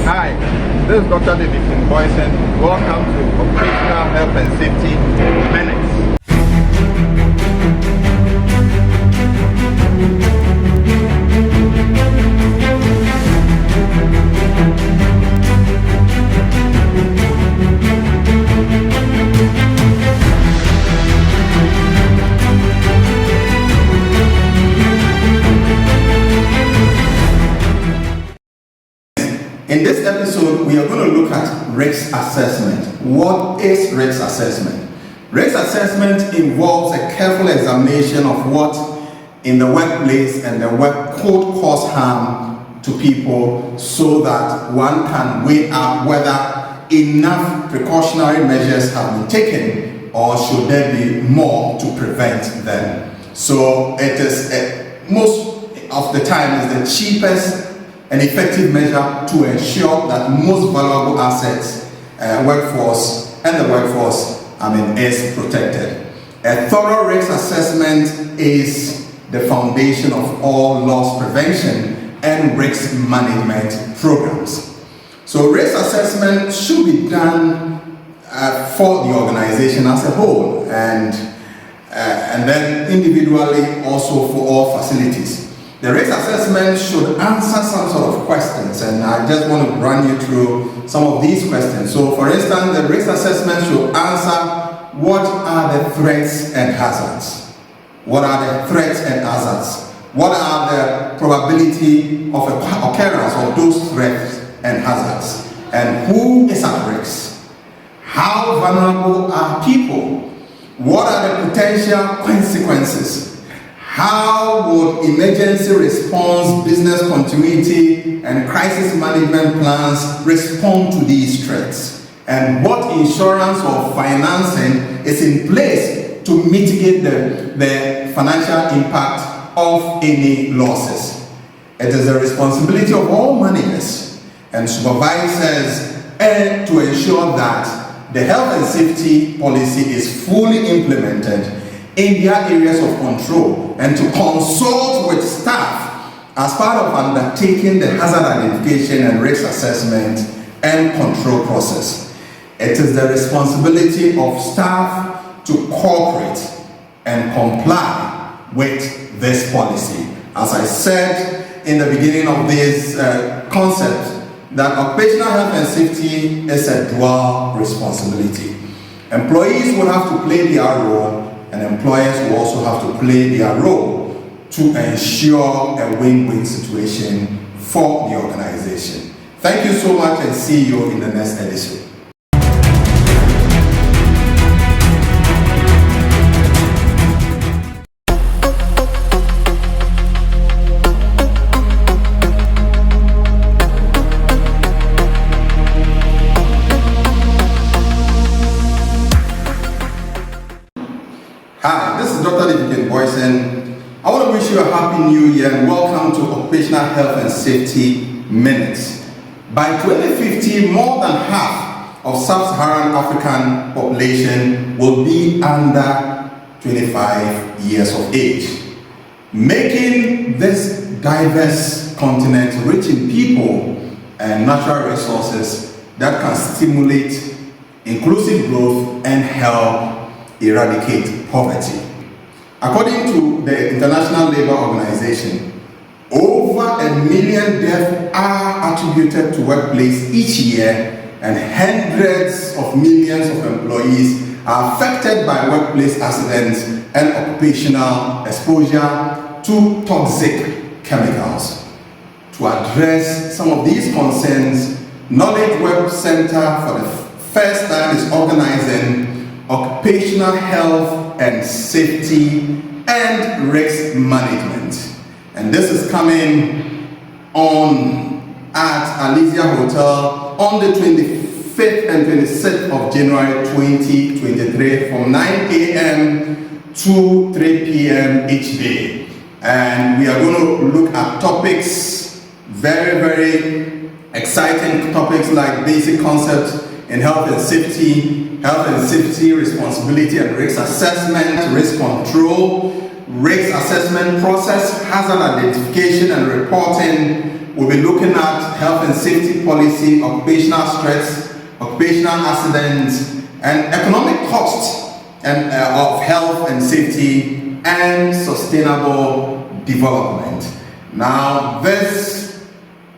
Hi, this is drdavidkingboison. Welcome to Occupational Health and Safety Minutes. In this episode, we are going to look at risk assessment. What is risk assessment? Risk assessment involves a careful examination of what in the workplace and the work could cause harm to people so that one can weigh up whether enough precautionary measures have been taken or should there be more to prevent them. So it is most of the time is the cheapest an effective measure to ensure that most valuable assets, workforce is protected. A thorough risk assessment is the foundation of all loss prevention and risk management programs. So risk assessment should be done for the organization as a whole and then individually also for all facilities. The risk assessment should answer some sort of questions, and I just want to run you through some of these questions. So for instance, the risk assessment should answer what are the threats and hazards? What are the threats and hazards? What are the probability of occurrence of those threats and hazards? And who is at risk? How vulnerable are people? What are the potential consequences? How would emergency response, business continuity, and crisis management plans respond to these threats? And what insurance or financing is in place to mitigate the financial impact of any losses? It is the responsibility of all managers and supervisors to ensure that the health and safety policy is fully implemented in their areas of control and to consult with staff as part of undertaking the hazard identification and risk assessment and control process. It is the responsibility of staff to cooperate and comply with this policy. As I said in the beginning of this concept, that occupational health and safety is a dual responsibility. Employees will have to play their role, and employers will also have to play their role to ensure a win-win situation for the organization. Thank you so much and see you in the next edition. Hi, this is drdavidkingboison. I want to wish you a happy new year and welcome to Occupational Health and Safety Minutes. By 2050, more than half of sub-Saharan African population will be under 25 years of age, making this diverse continent rich in people and natural resources that can stimulate inclusive growth and help eradicate poverty. According to the International Labour Organization, over 1 million deaths are attributed to workplace each year, and hundreds of millions of employees are affected by workplace accidents and occupational exposure to toxic chemicals. To address some of these concerns, Knowledge Web Center for the first time is organizing Occupational Health and Safety and Risk Management. And this is coming on at Alizia Hotel on the 25th and 26th of January 2023 from 9 a.m. to 3 p.m. each day. And we are going to look at topics, very exciting topics like basic concepts in health and safety responsibility and risk assessment, risk control, risk assessment process, hazard identification and reporting. We'll be looking at health and safety policy, occupational stress, occupational accidents, and economic costs of health and safety and sustainable development. Now, this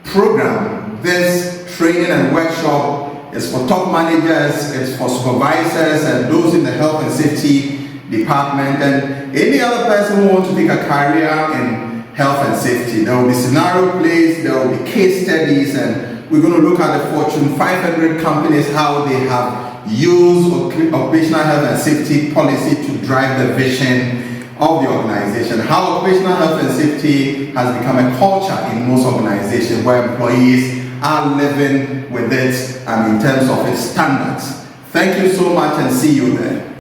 program, this training and workshop is for top managers, it's for supervisors and those in the health and safety department, and any other person who wants to take a career in health and safety. There will be scenario plays, there will be case studies, and we're going to look at the Fortune 500 companies, how they have used occupational health and safety policy to drive the vision of the organization, how occupational health and safety has become a culture in most organizations where employees are living with it in terms of its standards. Thank you so much and see you there.